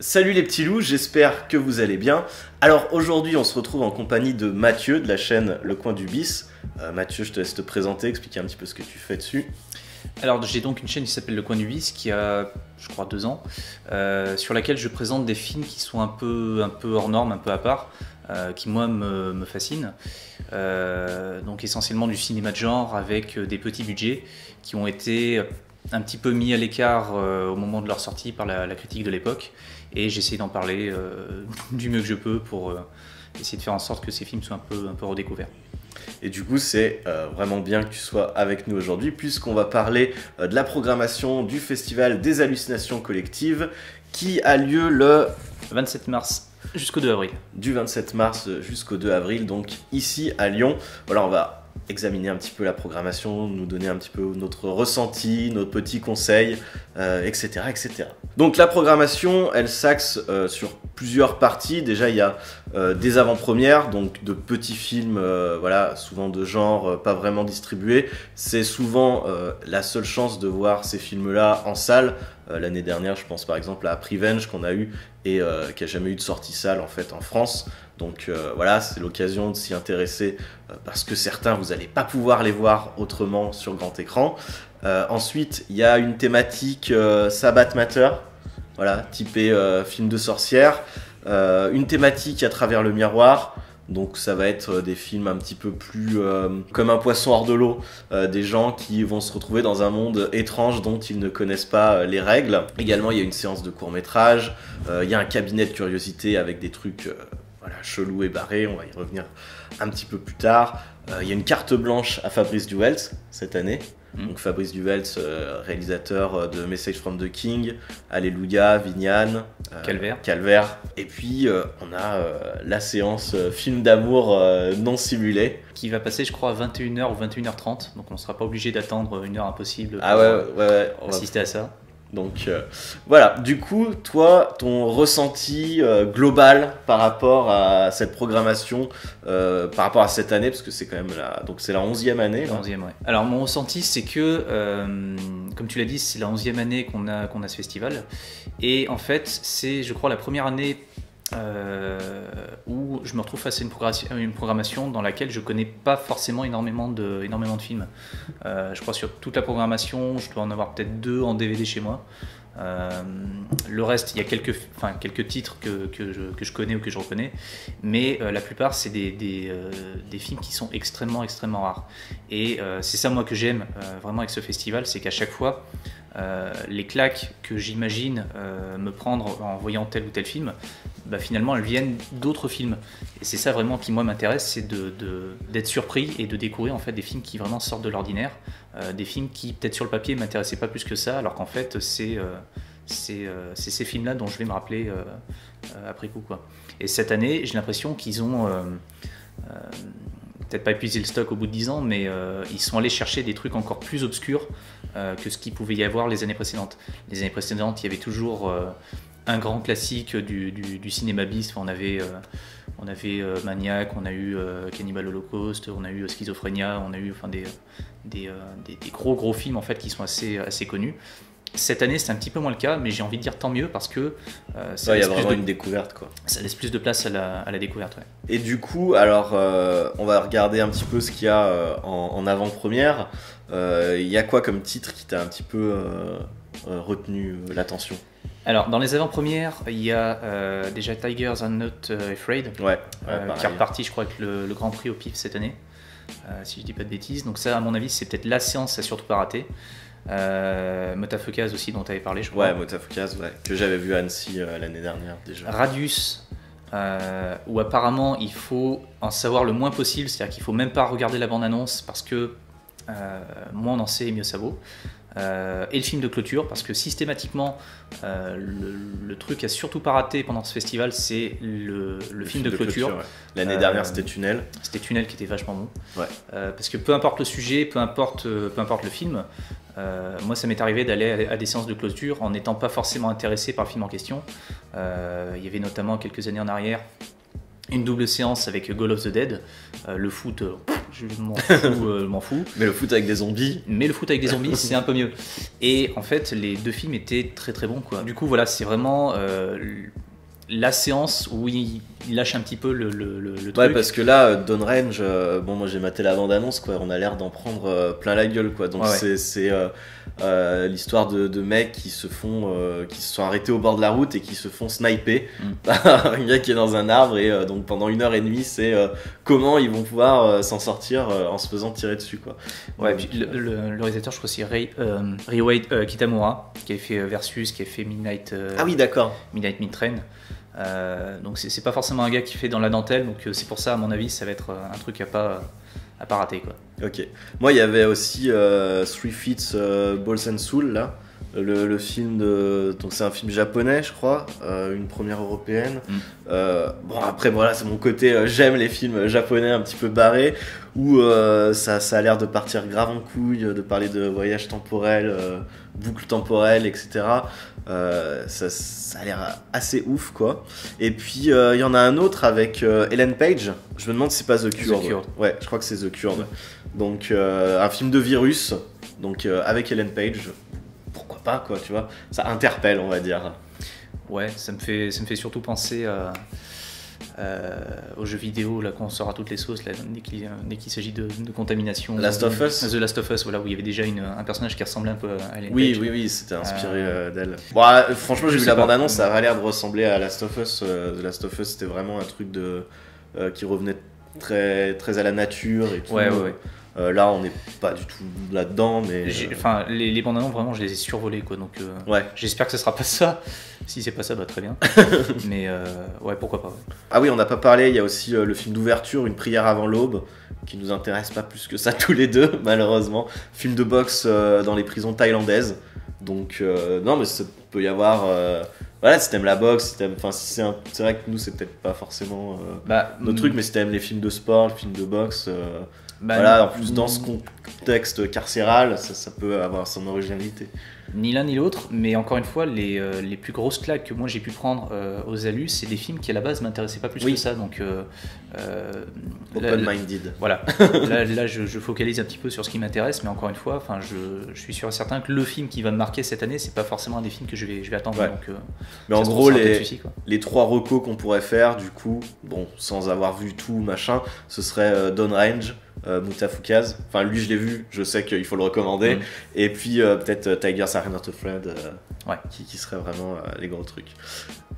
Salut les petits loups, j'espère que vous allez bien. Alors aujourd'hui on se retrouve en compagnie de Mathieu de la chaîne Le Coin du Bis. Mathieu, je te laisse te présenter, expliquer un petit peu ce que tu fais dessus. Alors j'ai donc une chaîne qui s'appelle Le Coin du Bis qui a je crois 2 ans, sur laquelle je présente des films qui sont un peu hors normes, un peu à part, qui moi me fascinent. Donc essentiellement du cinéma de genre avec des petits budgets qui ont été un petit peu mis à l'écart au moment de leur sortie par la critique de l'époque, et j'essaie d'en parler du mieux que je peux pour essayer de faire en sorte que ces films soient un peu redécouverts. Et du coup c'est vraiment bien que tu sois avec nous aujourd'hui puisqu'on va parler de la programmation du Festival des Hallucinations Collectives qui a lieu le 27 mars jusqu'au 2 avril. Du 27 mars jusqu'au 2 avril, donc ici à Lyon. Voilà, on va examiner un petit peu la programmation, nous donner un petit peu notre ressenti, nos petits conseils, etc., etc. Donc la programmation, elle s'axe sur plusieurs parties. Déjà, il y a des avant-premières, donc de petits films, voilà, souvent de genre, pas vraiment distribués. C'est souvent la seule chance de voir ces films-là en salle. L'année dernière, je pense par exemple à Prevenge qu'on a eu et qui a jamais eu de sortie salle en fait en France. Donc voilà, c'est l'occasion de s'y intéresser parce que certains, vous n'allez pas pouvoir les voir autrement sur grand écran. Ensuite, il y a une thématique Sabbath Matter, voilà, typé film de sorcière. Une thématique à travers le miroir. Donc ça va être des films un petit peu plus comme un poisson hors de l'eau, des gens qui vont se retrouver dans un monde étrange dont ils ne connaissent pas les règles. Également, il y a une séance de court-métrage, il y a un cabinet de curiosité avec des trucs voilà, chelous et barrés, on va y revenir un petit peu plus tard. Il y a une carte blanche à Fabrice Duwels cette année. Donc Fabrice Duwels, réalisateur de Message from the King, Alléluia, Vignane, Calvaire. Et puis on a la séance film d'amour non simulé. Qui va passer je crois à 21h ou 21h30, donc on ne sera pas obligé d'attendre une heure impossible pour on assister à ça. Donc voilà, du coup, toi, ton ressenti global par rapport à cette programmation, par rapport à cette année, parce que c'est quand même donc c'est la 11e année. La 11e, ouais. Alors mon ressenti, c'est que, comme tu l'as dit, c'est la 11e année qu'on a ce festival. Et en fait, c'est, je crois, la première année où je me retrouve face à une programmation dans laquelle je connais pas forcément énormément de films. Je crois sur toute la programmation, je dois en avoir peut-être 2 en DVD chez moi. Le reste, il y a quelques titres que je connais ou que je reconnais, mais la plupart c'est des films qui sont extrêmement rares. Et c'est ça moi que j'aime vraiment avec ce festival, c'est qu'à chaque fois les claques que j'imagine me prendre en voyant tel ou tel film, bah finalement elles viennent d'autres films, et c'est ça vraiment qui moi m'intéresse, c'est d'être surpris et de découvrir en fait des films qui vraiment sortent de l'ordinaire, des films qui peut-être sur le papier m'intéressaient pas plus que ça, alors qu'en fait c'est ces films là dont je vais me rappeler après coup quoi. Et cette année j'ai l'impression qu'ils ont peut-être pas épuisé le stock au bout de 10 ans, mais ils sont allés chercher des trucs encore plus obscurs que ce qu'il pouvait y avoir les années précédentes. Les années précédentes, il y avait toujours un grand classique du cinéma bis. On avait Maniac, on a eu Cannibal Holocaust, on a eu Schizophrénia, on a eu des gros films en fait qui sont assez connus. Cette année, c'est un petit peu moins le cas, mais j'ai envie de dire tant mieux parce que il y a vraiment une découverte quoi. Ça laisse plus de place à la découverte. Ouais. Et du coup, alors on va regarder un petit peu ce qu'il y a en avant-première. Il y a quoi comme titre qui t'a un petit peu retenu l'attention? Alors, dans les avant-premières, il y a déjà Tigers Are Not Afraid, qui est reparti, je crois, avec le Grand Prix au PIF cette année, si je dis pas de bêtises. Donc ça, à mon avis, c'est peut-être la séance à surtout pas rater. Motafukaz aussi, dont tu avais parlé, je crois. Ouais, Motafukaz, que j'avais vu à Annecy l'année dernière déjà. Radius, où apparemment il faut en savoir le moins possible, c'est-à-dire qu'il faut même pas regarder la bande-annonce parce que moins on en sait, mieux ça vaut. Et le film de clôture, parce que systématiquement le truc à surtout pas rater pendant ce festival, c'est le film de clôture. Ouais. L'année dernière c'était Tunnel. C'était Tunnel qui était vachement bon. Ouais. Parce que peu importe le sujet, peu importe le film, moi ça m'est arrivé d'aller à des séances de clôture en n'étant pas forcément intéressé par le film en question. Il y avait notamment quelques années en arrière une double séance avec Goal of the Dead. Le foot, je m'en fous. Mais le foot avec des zombies. Mais le foot avec des zombies, c'est un peu mieux. Et en fait, les 2 films étaient très très bons, quoi. Du coup, voilà, c'est vraiment la séance où il lâche un petit peu le truc. Ouais, parce que là, Downrange, bon, moi j'ai maté la bande-annonce, quoi. On a l'air d'en prendre plein la gueule, quoi. Donc c'est l'histoire de mecs qui se sont arrêtés au bord de la route et qui se font sniper par un gars qui est dans un arbre. Et donc pendant 1h30, c'est comment ils vont pouvoir s'en sortir en se faisant tirer dessus, quoi. Ouais, donc, puis le réalisateur, je crois que c'est Ryuhei Kitamura, qui avait fait Versus, qui a fait Midnight. Ah oui, d'accord. Midnight Train. Donc c'est pas forcément un gars qui fait dans la dentelle, donc c'est pour ça, à mon avis, ça va être un truc à pas rater, quoi. Ok. Moi, il y avait aussi Three Feet Balls and Soul, là. Le film donc c'est un film japonais, je crois, une première européenne. Bon, après, voilà, c'est mon côté, j'aime les films japonais un petit peu barrés, où ça a l'air de partir grave en couille, de parler de voyage temporel, boucle temporelle, etc. Ça a l'air assez ouf, quoi. Et puis il y en a un autre avec Ellen Page. Je me demande si c'est pas The Cured. Ouais, je crois que c'est The Cured. Donc un film de virus, donc avec Ellen Page. Pourquoi pas, quoi, tu vois. Ça interpelle, on va dire. Ouais, ça me fait surtout penser aux jeux vidéo, là, quand on sort à toutes les sauces, là, dès qu'il s'agit de contamination. Last of Us. The Last of Us, voilà, où il y avait déjà un personnage qui ressemblait un peu à Ellen Page. Oui, c'était inspiré d'elle. Bon, franchement, j'ai vu la bande-annonce, ça avait l'air de ressembler à Last of Us. The Last of Us, c'était vraiment un truc qui revenait très, très à la nature et tout. Ouais. Là, on n'est pas du tout là-dedans, mais... Enfin, les bandes annonces, vraiment, je les ai survolées, quoi. Donc, j'espère que ce sera pas ça. Si c'est pas ça, bah très bien. Mais ouais, pourquoi pas. Ouais. Ah oui, on n'a pas parlé, il y a aussi le film d'ouverture, Une prière avant l'aube, qui nous intéresse pas plus que ça tous les deux, malheureusement. Film de boxe dans les prisons thaïlandaises. Donc, non, mais ça peut y avoir... Voilà, si t'aimes la boxe, c'est vrai que nous, c'est peut-être pas forcément notre truc, mais si t'aimes les films de sport, les films de boxe... voilà, en plus dans ce contexte carcéral, ça peut avoir son originalité. Ni l'un ni l'autre, mais encore une fois, les plus grosses claques que moi j'ai pu prendre aux Alus, c'est des films qui à la base m'intéressaient pas plus que ça. Donc, open-minded. Voilà. là je focalise un petit peu sur ce qui m'intéresse, mais encore une fois, je suis sûr et certain que le film qui va me marquer cette année, c'est pas forcément un des films que je vais attendre. Ouais. Donc, mais en gros, les 3 recos qu'on pourrait faire, du coup, bon, sans avoir vu tout, machin, ce serait Downrange, Mutafukaz, enfin lui je l'ai vu, je sais qu'il faut le recommander, et puis peut-être Tigers Are Not Afraid, qui serait vraiment les gros trucs.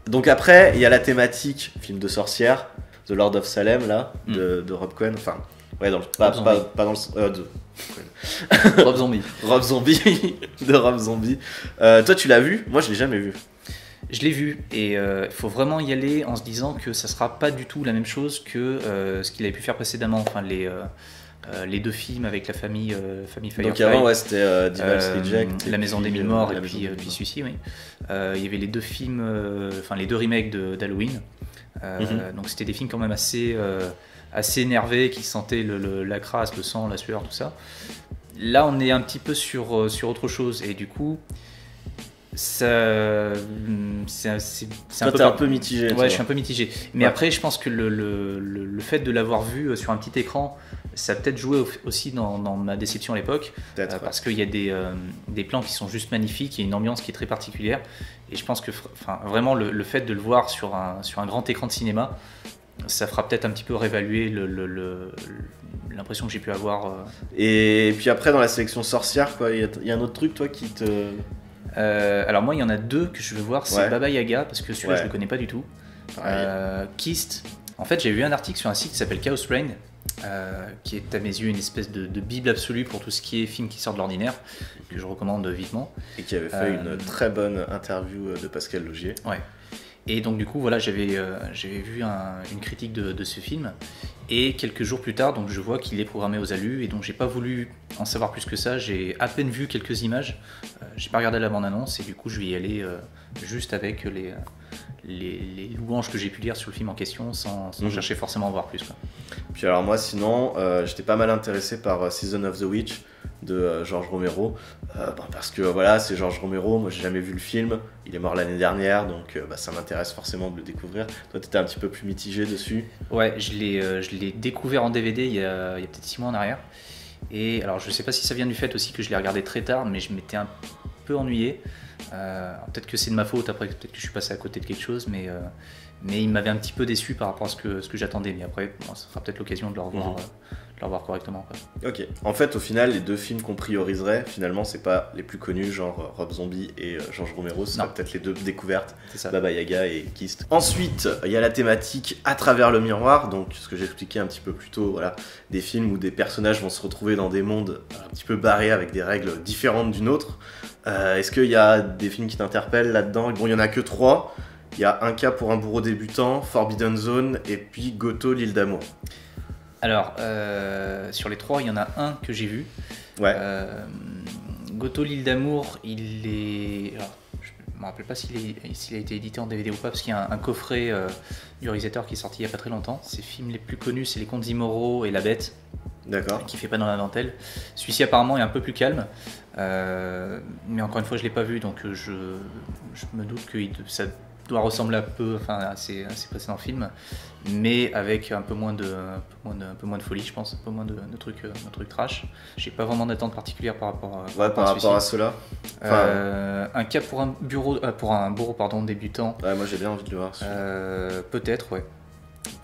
Donc après il y a la thématique film de sorcière, The Lord of Salem là, de Rob Cohen, enfin ouais, pas dans le Rob Zombie. Rob Zombie de Rob Zombie. Toi tu l'as vu? Moi je l'ai jamais vu. Je l'ai vu, et il faut vraiment y aller en se disant que ça sera pas du tout la même chose que ce qu'il avait pu faire précédemment. Enfin, les 2 films avec la famille Firefly. Donc avant, c'était Devil's Reject, La Maison des Mille Morts, et puis celui-ci, oui. Il y avait les 2 films, les 2 remakes d'Halloween. Donc c'était des films quand même assez énervés, qui sentaient la crasse, le sang, la sueur, tout ça. Là, on est un petit peu sur autre chose, et du coup... c'est un peu mitigé. Ouais, je suis un peu mitigé. Mais après, je pense que le fait de l'avoir vu sur un petit écran, ça a peut-être joué aussi dans ma déception à l'époque. Parce qu'il y a des plans qui sont juste magnifiques, il y a une ambiance qui est très particulière. Et je pense que vraiment, le fait de le voir sur un grand écran de cinéma, ça fera peut-être un petit peu réévaluer l'impression que j'ai pu avoir. Et puis après, dans la sélection sorcière, il y a un autre truc, toi, qui te... alors moi il y en a 2 que je veux voir, c'est Baba Yaga, parce que celui-là je le connais pas du tout. Kist, en fait j'ai vu un article sur un site qui s'appelle Chaos Rain, qui est à mes yeux une espèce de bible absolue pour tout ce qui est film qui sort de l'ordinaire, que je recommande vivement. Et qui avait fait une très bonne interview de Pascal Logier. Ouais. Et donc du coup voilà, j'avais vu une critique de ce film, et quelques jours plus tard, donc je vois qu'il est programmé aux Alus, et donc j'ai pas voulu en savoir plus que ça. J'ai à peine vu quelques images, j'ai pas regardé la bande-annonce, et du coup je vais y aller juste avec les louanges que j'ai pu lire sur le film en question, sans chercher forcément à en voir plus, quoi. Puis alors moi sinon, j'étais pas mal intéressé par Season of the Witch de George Romero. Parce que voilà, c'est George Romero, moi j'ai jamais vu le film, il est mort l'année dernière, donc ça m'intéresse forcément de le découvrir. Toi t'étais un petit peu plus mitigé dessus? Ouais, je l'ai découvert en DVD il y a peut-être 6 mois en arrière. Et alors je sais pas si ça vient du fait aussi que je l'ai regardé très tard, mais je m'étais un peu ennuyé. Peut-être que c'est de ma faute, après peut-être que je suis passé à côté de quelque chose, mais il m'avait un petit peu déçu par rapport à ce que j'attendais. Mais après, bon, ça sera peut-être l'occasion de le revoir correctement, quoi. Ok. En fait, au final, les deux films qu'on prioriserait, finalement, c'est pas les plus connus, genre Rob Zombie et George Romero, ce serait peut-être les deux découvertes, Baba Yaga et Kist. Ensuite, il y a la thématique à travers le miroir, donc ce que j'expliquais un petit peu plus tôt, voilà, des films où des personnages vont se retrouver dans des mondes un petit peu barrés avec des règles différentes d'une autre. Est-ce qu'il y a des films qui t'interpellent là-dedans? Bon, il y en a que 3. Il y a Un cas pour un bourreau débutant, Forbidden Zone et puis Goto, l'île d'amour. Alors, sur les 3, il y en a un que j'ai vu. Ouais. Goto, l'île d'amour, il est... Alors, je ne me rappelle pas s'il a été édité en DVD ou pas, parce qu'il y a un coffret du réalisateur qui est sorti il n'y a pas très longtemps. Ses films les plus connus, c'est Les Contes immoraux et La Bête. D'accord. Qui fait pas dans la dentelle. Celui-ci apparemment est un peu plus calme, mais encore une fois je l'ai pas vu, donc je me doute que ça doit ressembler un peu, à ses précédents films, mais avec un peu moins de folie, je pense, un peu moins de trucs trash. J'ai pas vraiment d'attente particulière par rapport à cela. Un cas pour un bourreau débutant. Ouais, moi j'ai bien envie de le voir. Peut-être, ouais.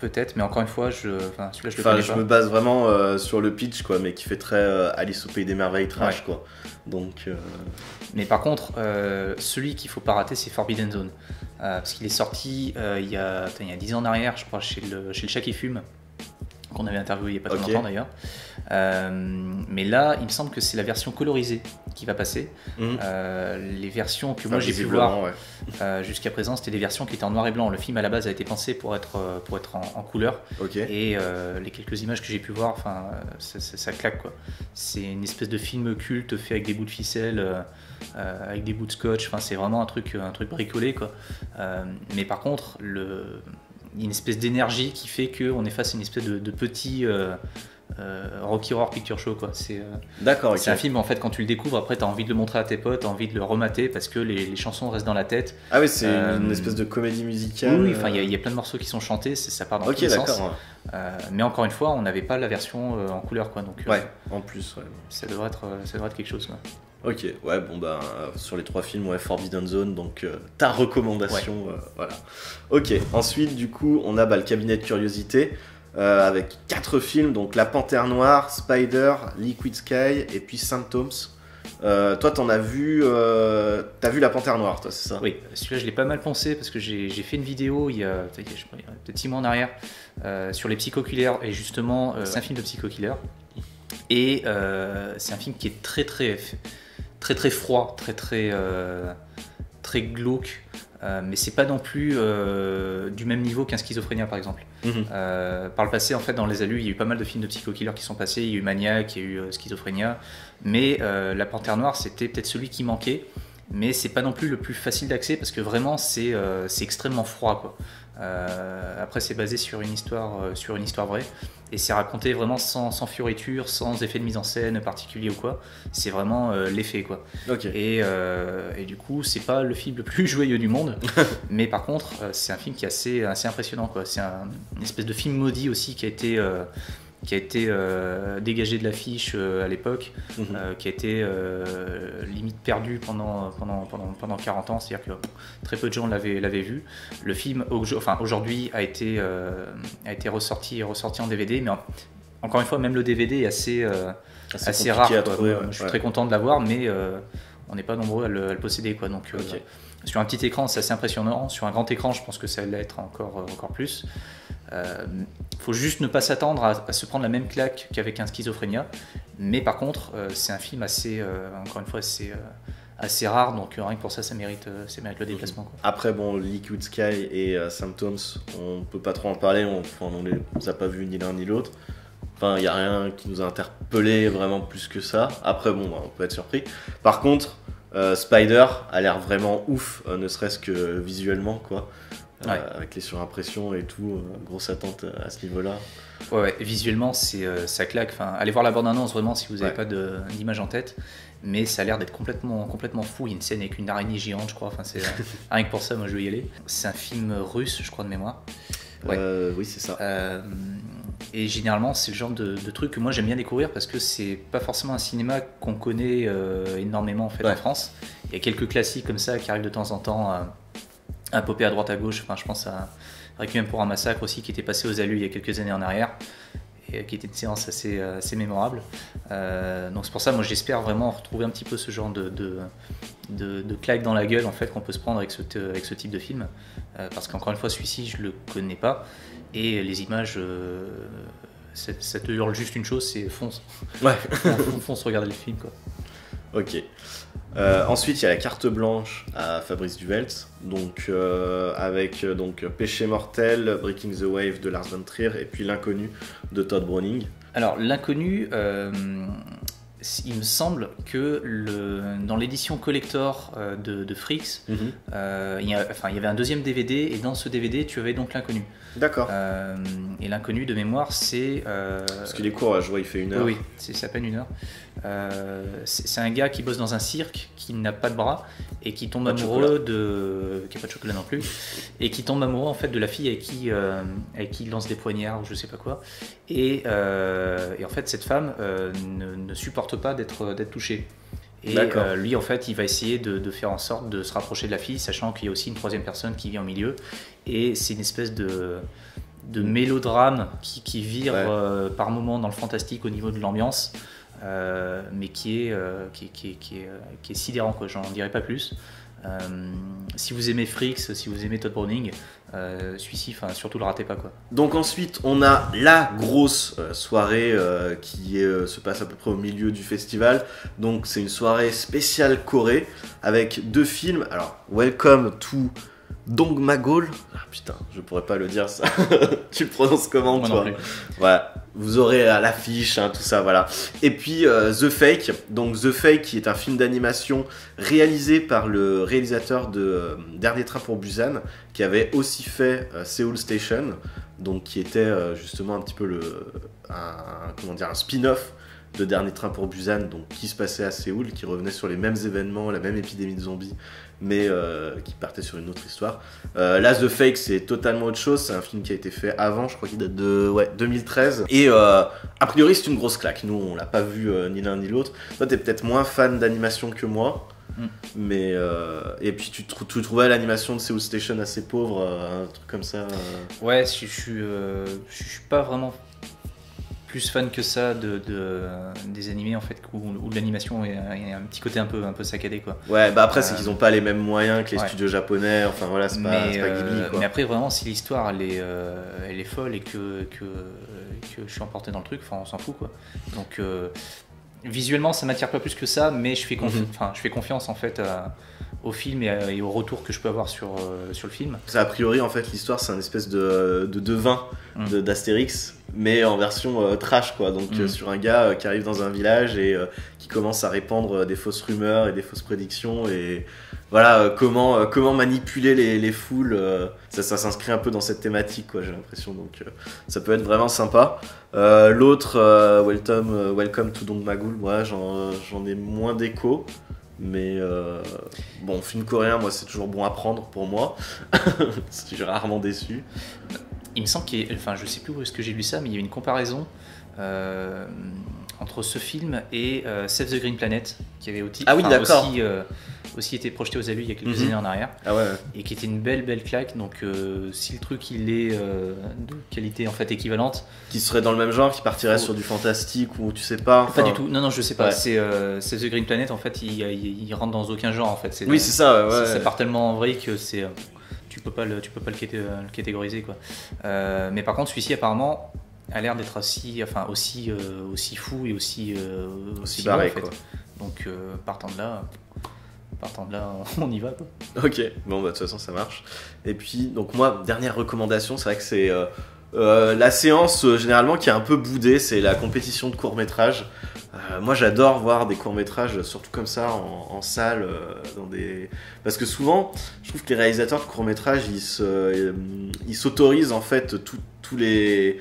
Peut-être, mais encore une fois, celui-là je le connais pas. Je me base vraiment sur le pitch, quoi, mais qui fait très Alice au Pays des Merveilles trash, ouais. Quoi. Donc. Mais par contre, celui qu'il faut pas rater, c'est Forbidden Zone, parce qu'il est sorti il y a 10 ans en arrière, je crois, chez le Chat qui fume, qu'on avait interviewé il y a pas très longtemps d'ailleurs. Mais là, il me semble que c'est la version colorisée qui va passer. Les versions que moi j'ai pu voir jusqu'à présent, c'était des versions qui étaient en noir et blanc. Le film à la base a été pensé pour être en couleur. Et les quelques images que j'ai pu voir, ça claque, quoi. C'est une espèce de film culte fait avec des bouts de ficelle, avec des bouts de scotch. C'est vraiment un truc bricolé, quoi. Mais par contre, il y a une espèce d'énergie qui fait qu'on est face à une espèce de petit Rocky Horror Picture Show, quoi. C'est un film, en fait, quand tu le découvres, après tu as envie de le montrer à tes potes, tu as envie de le remater parce que les chansons restent dans la tête. Ah oui, c'est une espèce de comédie musicale. Oui, il y a plein de morceaux qui sont chantés, ça part dans tous les sens. Mais encore une fois, on n'avait pas la version en couleur, quoi. Donc, en plus, ça devrait être quelque chose, quoi. Ok, ouais, sur les 3 films, Forbidden Zone, donc ta recommandation, voilà. Ok, ensuite, du coup, on a le cabinet de curiosité, avec 4 films, donc La Panthère Noire, Spider, Liquid Sky, et puis Symptoms. Toi, t'as vu La Panthère Noire, toi, c'est ça? Oui, celui-là, je l'ai pas mal pensé, parce que j'ai fait une vidéo il y a peut-être 6 mois en arrière, sur les psychokillers, et justement, c'est un film de psychokiller, et c'est un film qui est très froid, très glauque, mais c'est pas non plus du même niveau qu'un Schizophrénia, par exemple. Par le passé, en fait, dans les alus, il y a eu pas mal de films de psycho-killers qui sont passés. Il y a eu Maniac, il y a eu Schizophrénia, mais La Panthère Noire, c'était peut-être celui qui manquait, mais c'est pas non plus le plus facile d'accès parce que vraiment c'est extrêmement froid, quoi. Après, c'est basé sur une histoire vraie, et c'est raconté vraiment sans fioriture, sans effet de mise en scène particulier ou quoi. C'est vraiment l'effet, quoi. Et du coup, c'est pas le film le plus joyeux du monde, mais par contre, c'est un film qui est assez impressionnant, quoi. C'est une espèce de film maudit aussi qui a été dégagé de l'affiche à l'époque, qui a été limite perdu pendant 40 ans, c'est-à-dire que très peu de gens l'avaient vu. Le film, aujourd'hui, a été ressorti en DVD, mais encore une fois, même le DVD est assez rare, quoi. Je suis très content de l'avoir, mais on n'est pas nombreux à le posséder, quoi. Donc, sur un petit écran, c'est assez impressionnant. Sur un grand écran, je pense que ça va l'être encore plus. Faut juste ne pas s'attendre à se prendre la même claque qu'avec un Schizophrénia, mais par contre c'est un film encore une fois assez rare, donc rien que pour ça mérite le déplacement, quoi. Après Liquid Sky et Symptoms, on peut pas trop en parler, on les a pas vus ni l'un ni l'autre. Enfin, il n'y a rien qui nous a interpellé vraiment plus que ça. Après, on peut être surpris. Par contre, Spider a l'air vraiment ouf, ne serait-ce que visuellement, quoi. avec les surimpressions et tout, grosse attente à ce niveau-là. Ouais, visuellement, ça claque. Enfin, allez voir la bande-annonce vraiment si vous n'avez pas d'image en tête. Mais ça a l'air d'être complètement fou. Il y a une scène avec une araignée géante, je crois. Enfin, rien que pour ça, moi, je vais y aller. C'est un film russe, je crois, de mémoire. Ouais. Oui, c'est ça. Et généralement, c'est le genre de truc que moi, j'aime bien découvrir parce que c'est pas forcément un cinéma qu'on connaît énormément en fait en France. Il y a quelques classiques comme ça qui arrivent de temps en temps à popper à droite à gauche. Enfin, je pense à Requiem pour un massacre aussi qui était passé aux Alus il y a quelques années en arrière et qui était une séance assez mémorable. Donc c'est pour ça, moi j'espère vraiment retrouver un petit peu ce genre de claque dans la gueule en fait qu'on peut se prendre avec ce type de film. Parce qu'encore une fois, celui-ci je le connais pas et les images, ça te hurle juste une chose, c'est fonce. Ouais. fonce regarder le film quoi. Ok. Ensuite, il y a la carte blanche à Fabrice Duvelt, donc avec Péché mortel, Breaking the Wave de Lars von Trier et puis L'Inconnu de Todd Browning. Alors L'Inconnu, il me semble que dans l'édition collector de Freaks, il y avait un deuxième DVD et dans ce DVD tu avais donc L'Inconnu. D'accord. Et L'Inconnu de mémoire c'est... Parce qu'il est court, je vois il fait 1 heure. Oui, c'est à peine 1 heure. C'est un gars qui bosse dans un cirque, qui n'a pas de bras et qui tombe amoureux qui n'a pas de chocolat non plus, et qui tombe amoureux en fait de la fille avec qui il lance des poignards ou je sais pas quoi. Et en fait cette femme ne supporte pas d'être touchée. Et lui en fait il va essayer de faire en sorte de se rapprocher de la fille, sachant qu'il y a aussi une troisième personne qui vit en milieu. Et c'est une espèce de mélodrame qui vire par moments dans le fantastique au niveau de l'ambiance. Mais qui est sidérant quoi, j'en dirais pas plus. Si vous aimez Freaks, si vous aimez Todd Browning, celui-ci, surtout le ratez pas quoi. Donc ensuite on a la grosse soirée qui se passe à peu près au milieu du festival. Donc c'est une soirée spéciale Corée avec 2 films. Alors Welcome to Dong Magol. Ah putain, je pourrais pas le dire ça. Tu le prononces comment moi toi? Voilà, vous aurez à l'affiche, tout ça, voilà. Et puis The Fake. Donc The Fake qui est un film d'animation réalisé par le réalisateur de Dernier Train pour Busan, qui avait aussi fait Seoul Station, donc qui était justement un petit peu un spin-off de Dernier Train pour Busan, donc qui se passait à Séoul, qui revenait sur les mêmes événements, la même épidémie de zombies, mais qui partait sur une autre histoire. Là, The Fake, c'est totalement autre chose. C'est un film qui a été fait avant, je crois qu'il date de 2013. Et a priori, c'est une grosse claque. Nous, on l'a pas vu ni l'un ni l'autre. Toi, t'es peut-être moins fan d'animation que moi. Mais et puis tu trouvais l'animation de Seoul Station assez pauvre, un truc comme ça. Ouais, je suis pas vraiment plus fan que ça des animés en fait, où l'animation est un petit côté un peu saccadé quoi. Ouais, bah après c'est qu'ils ont pas les mêmes moyens que les studios japonais, enfin voilà, c'est pas Ghibli quoi. Mais après vraiment si l'histoire elle est folle et que je suis emporté dans le truc, on s'en fout quoi. Donc visuellement ça m'attire pas plus que ça, mais je fais confiance en fait au film et au retour que je peux avoir sur le film. Ça, a priori en fait l'histoire c'est un espèce de devin d'Astérix, mais en version trash quoi, donc sur un gars qui arrive dans un village et qui commence à répandre des fausses rumeurs et des fausses prédictions, et voilà comment manipuler les foules, ça s'inscrit un peu dans cette thématique quoi, j'ai l'impression, donc ça peut être vraiment sympa. L'autre Welcome to Dong Magul, moi j'en ai moins d'écho. Mais bon, film coréen, moi c'est toujours bon à prendre pour moi. Je suis rarement déçu. Il me semble je sais plus où est-ce que j'ai lu ça, mais il y a une comparaison entre ce film et Save the Green Planet, qui avait aussi été projeté aux Alus il y a quelques années en arrière, et qui était une belle claque. Donc si le truc il est de qualité en fait équivalente, qui serait dans le même genre, qui partirait sur du fantastique ou tu sais pas, pas du tout, non je sais pas, c'est Save the Green Planet en fait, il rentre dans aucun genre en fait, c'est ça, ça part tellement en vrille que c'est tu peux pas le catégoriser quoi. Mais par contre celui-ci apparemment a l'air d'être aussi fou et aussi barré bon, en fait. quoi. Donc partant de là on y va quoi. Ok, bon bah de toute façon ça marche. Et puis donc moi, dernière recommandation, c'est vrai que c'est La séance généralement qui est un peu boudée, c'est la compétition de court-métrage. Moi j'adore voir des courts-métrages, surtout comme ça en salle, parce que souvent je trouve que les réalisateurs de courts-métrages ils s'autorisent en fait toutes les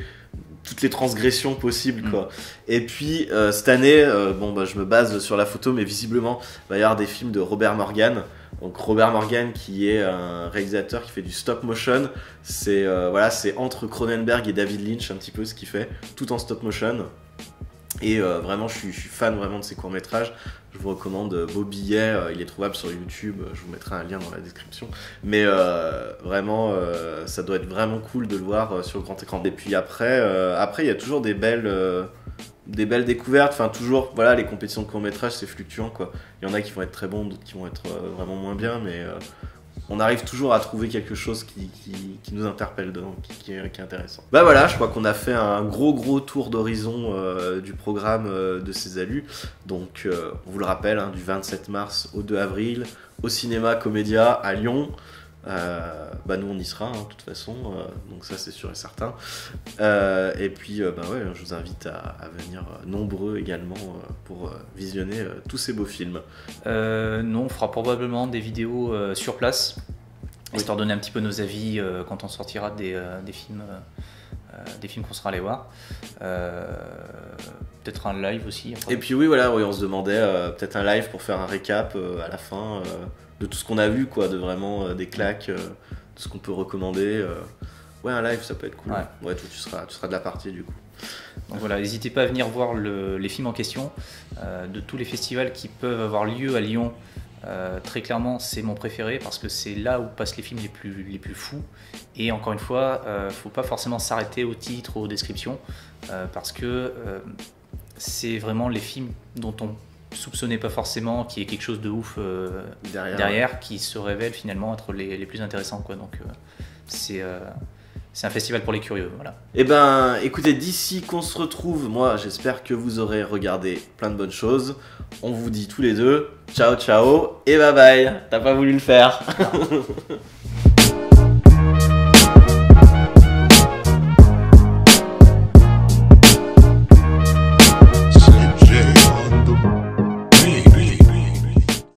transgressions possibles quoi. Et puis cette année, je me base sur la photo, mais visiblement il va y avoir des films de Robert Morgan. Donc Robert Morgan qui est un réalisateur qui fait du stop motion, c'est entre Cronenberg et David Lynch un petit peu ce qu'il fait, tout en stop motion. Et vraiment je suis fan vraiment de ces courts métrages. Je vous recommande Beau Billet, il est trouvable sur YouTube, je vous mettrai un lien dans la description. Mais vraiment ça doit être vraiment cool de le voir sur le grand écran. Et puis après il y a toujours des belles découvertes, enfin toujours, voilà, les compétitions de court-métrage c'est fluctuant quoi. Il y en a qui vont être très bons, d'autres qui vont être vraiment moins bien, mais on arrive toujours à trouver quelque chose qui nous interpelle dedans, qui est intéressant. Bah voilà, je crois qu'on a fait un gros tour d'horizon du programme de Césalus. Donc on vous le rappelle, hein, du 27 mars au 2 avril, au Cinéma Comédia à Lyon. Nous on y sera de toute façon, donc ça c'est sûr et certain. Et puis je vous invite à venir nombreux également pour visionner tous ces beaux films. Non, on fera probablement des vidéos sur place, histoire de donner un petit peu nos avis quand on sortira des films qu'on sera allé voir. Peut-être un live aussi. Après. Et puis on se demandait peut-être un live pour faire un récap à la fin de tout ce qu'on a vu, quoi, de vraiment des claques, de ce qu'on peut recommander. Un live ça peut être cool. Ouais, tu seras de la partie du coup. Donc voilà, n'hésitez pas à venir voir les films en question. De tous les festivals qui peuvent avoir lieu à Lyon, très clairement c'est mon préféré parce que c'est là où passent les films les plus fous. Et encore une fois, faut pas forcément s'arrêter au titre ou aux descriptions parce que c'est vraiment les films dont on soupçonnait pas forcément qu'il y ait quelque chose de ouf derrière qui se révèle finalement être les plus intéressants quoi. Donc c'est un festival pour les curieux, voilà. Et ben écoutez, d'ici qu'on se retrouve, moi j'espère que vous aurez regardé plein de bonnes choses. On vous dit tous les deux ciao et bye bye. T'as pas voulu le faire.